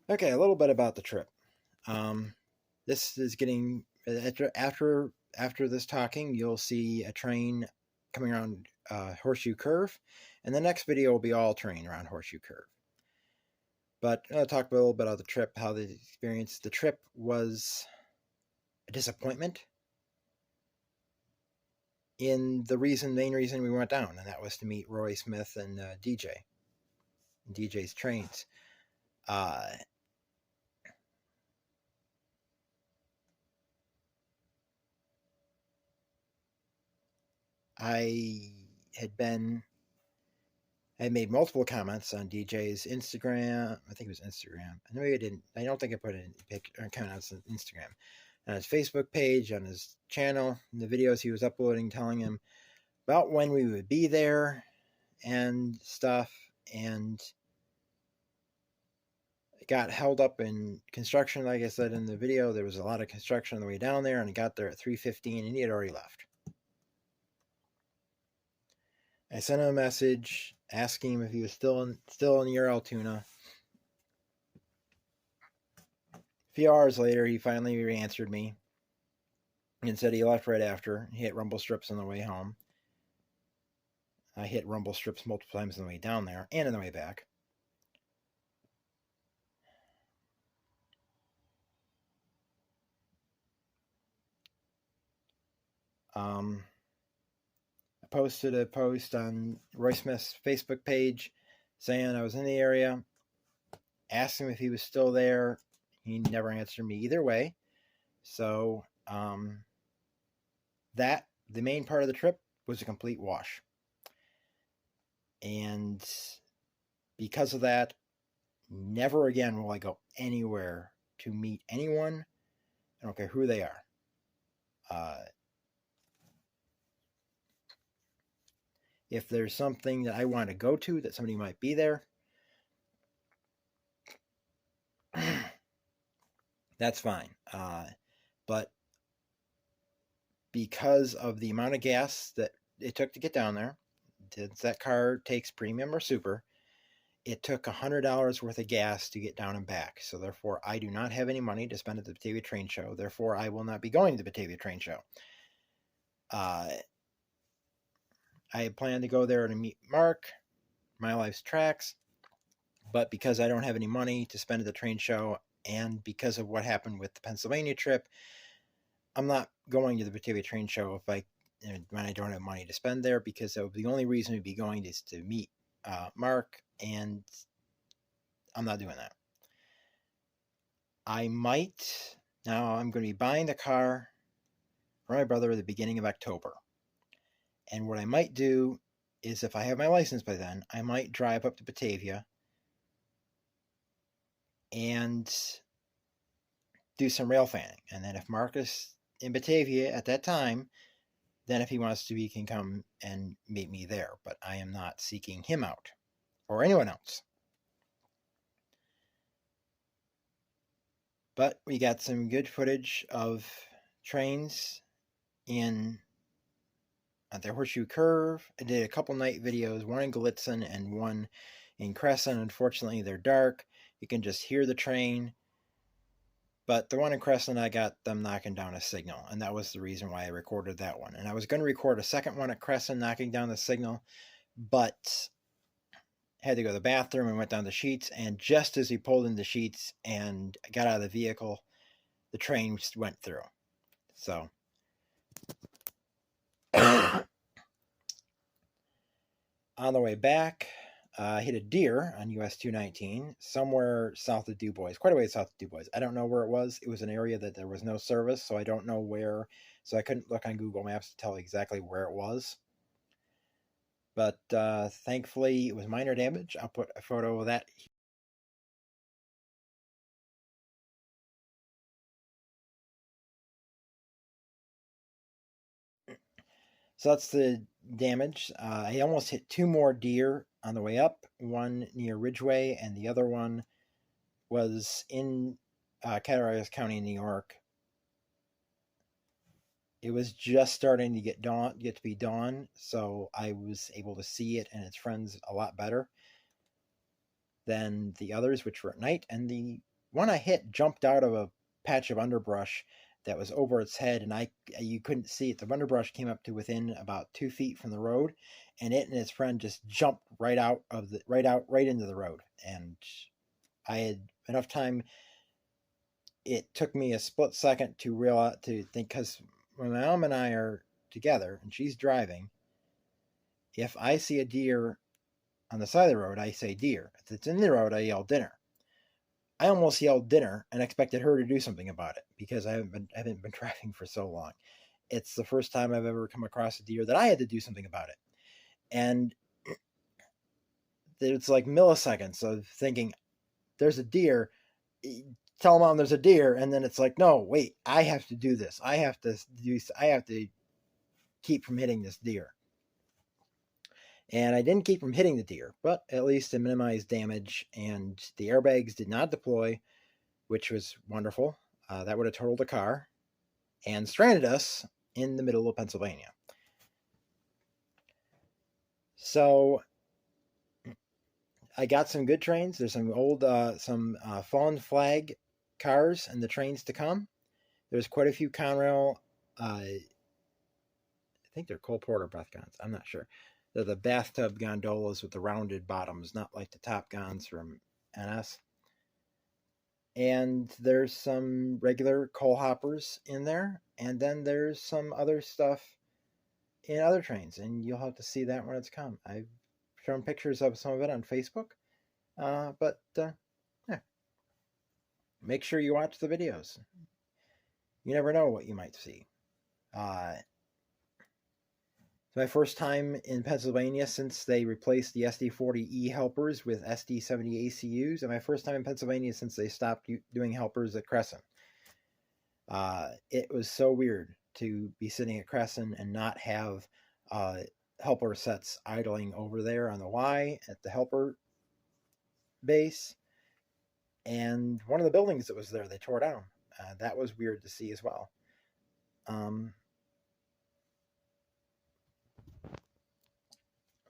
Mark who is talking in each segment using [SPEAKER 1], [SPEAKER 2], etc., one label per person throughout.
[SPEAKER 1] Okay, a little bit about the trip. This is getting after this talking, you'll see a train coming around Horseshoe Curve, and the next video will be all terrain around Horseshoe Curve. But I'll talk a little bit about the trip, how the experience. The trip was a disappointment in the main reason we went down, and that was to meet Roy Smith and DJ's trains. Uh, I had been I made multiple comments on DJ's Instagram. I think it was Instagram. Maybe I didn't. I don't think I put a comment on Instagram. On his Facebook page, on his channel, in the videos he was uploading, telling him about when we would be there and stuff. And it got held up in construction. Like I said in the video, there was a lot of construction on the way down there, and he got there at 3:15, and he had already left. I sent him a message asking him if he was still in near Altoona. A few hours later, he finally answered me and said he left right after. He hit rumble strips on the way home. I hit rumble strips multiple times on the way down there and on the way back. I posted a post on Roy Smith's Facebook page saying I was in the area, asked him if he was still there. He never answered me either way. So that the main part of the trip was a complete wash. And because of that, never again will I go anywhere to meet anyone. I don't care who they are. If there's something that I want to go to that somebody might be there, that's fine. But because of the amount of gas that it took to get down there, since that car takes premium or super, it took $100 worth of gas to get down and back. So therefore, I do not have any money to spend at the Batavia Train Show. Therefore, I will not be going to the Batavia Train Show. I plan to go there to meet Mark, My Life's Tracks, but because I don't have any money to spend at the train show, and because of what happened with the Pennsylvania trip, I'm not going to the Batavia Train Show when I don't have money to spend there, because the only reason we'd be going is to meet Mark, and I'm not doing that. I'm going to be buying the car for my brother at the beginning of October. And what I might do is, if I have my license by then, I might drive up to Batavia and do some rail fanning. And then if Mark is in Batavia at that time, then if he wants to, he can come and meet me there. But I am not seeking him out or anyone else. But we got some good footage of trains at the Horseshoe Curve. I did a couple night videos, one in Gallitzin and one in Crescent. Unfortunately, they're dark. You can just hear the train. But the one in Crescent, I got them knocking down a signal, and that was the reason why I recorded that one. And I was going to record a second one at Crescent knocking down the signal, but had to go to the bathroom and went down the sheets. And just as he pulled in the sheets and got out of the vehicle, the train just went through. So on the way back, I hit a deer on US 219 somewhere south of DuBois, quite a ways south of DuBois. I don't know where it was. It was an area that there was no service, so I don't know where. So I couldn't look on Google Maps to tell exactly where it was. But thankfully, it was minor damage. I'll put a photo of that. So that's the damage. I almost hit two more deer on the way up, one near Ridgeway, and the other one was in Cattaraugus County, New York. It was just starting to get to be dawn, so I was able to see it and its friends a lot better than the others, which were at night. And the one I hit jumped out of a patch of underbrush that was over its head, and you couldn't see it. The underbrush came up to within about 2 feet from the road, and it and its friend just jumped right into the road. And I had enough time. It took me a split second to think, because when my mom and I are together and she's driving, if I see a deer on the side of the road, I say deer. If it's in the road, I yell dinner. I almost yelled dinner and expected her to do something about it, because I haven't been driving for so long. It's the first time I've ever come across a deer that I had to do something about it. And it's like milliseconds of thinking, there's a deer, tell Mom there's a deer, and then it's like, no, wait, I have to do this. I have to keep from hitting this deer. And I didn't keep from hitting the deer, but at least to minimize damage, and the airbags did not deploy, which was wonderful. That would have totaled the car and stranded us in the middle of Pennsylvania. So I got some good trains. There's some old, fallen flag cars and the trains to come. There's quite a few Conrail, I think they're Cole Porter Bethgons. I'm not sure. They're the bathtub gondolas with the rounded bottoms, not like the Top Gons from NS. And there's some regular coal hoppers in there, and then there's some other stuff in other trains, and you'll have to see that when it's come. I've shown pictures of some of it on Facebook, but yeah. Make sure you watch the videos. You never know what you might see. It's my first time in Pennsylvania since they replaced the SD40E helpers with SD70 ACUs, and my first time in Pennsylvania since they stopped doing helpers at Crescent. It was so weird to be sitting at Crescent and not have helper sets idling over there on the Y at the helper base. And one of the buildings that was there, they tore down. That was weird to see as well.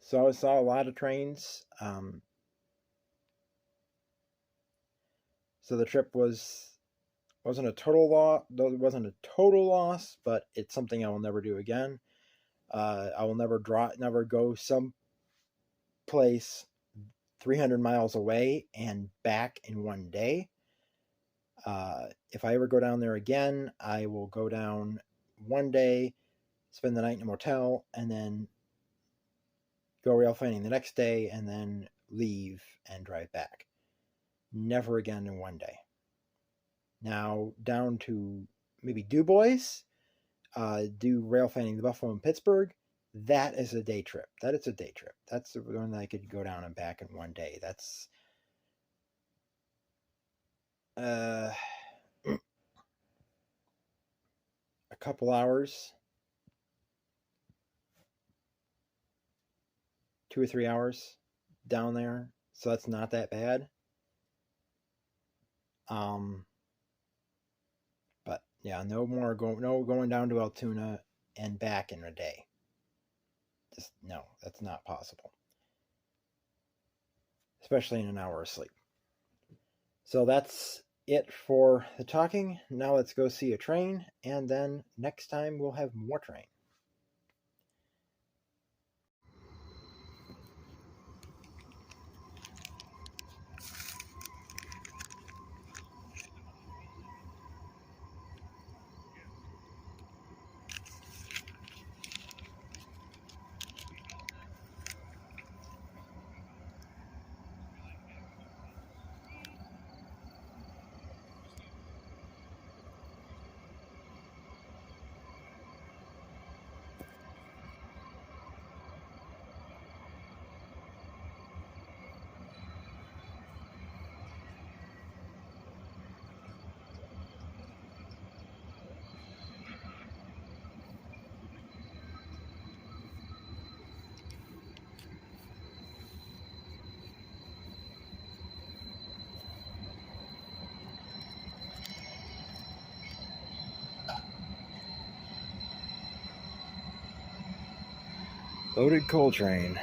[SPEAKER 1] So I saw a lot of trains. So the trip wasn't a total loss, but it's something I will never do again. I will never go some place 300 miles away and back in one day. If I ever go down there again, I will go down one day, spend the night in a motel, and then go rail fanning the next day, and then leave and drive back. Never again in one day. Now, down to maybe DuBois, do rail fanning the Buffalo and Pittsburgh. That is a day trip. That's the one that I could go down and back in one day. That's a couple hours, 2 or 3 hours down there, so that's not that bad. But yeah, no going down to Altoona and back in a day. Just no, that's not possible, especially in an hour of sleep. So that's it for the talking. Now let's go see a train, and then next time we'll have more train. Loaded coal train.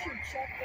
[SPEAKER 2] should check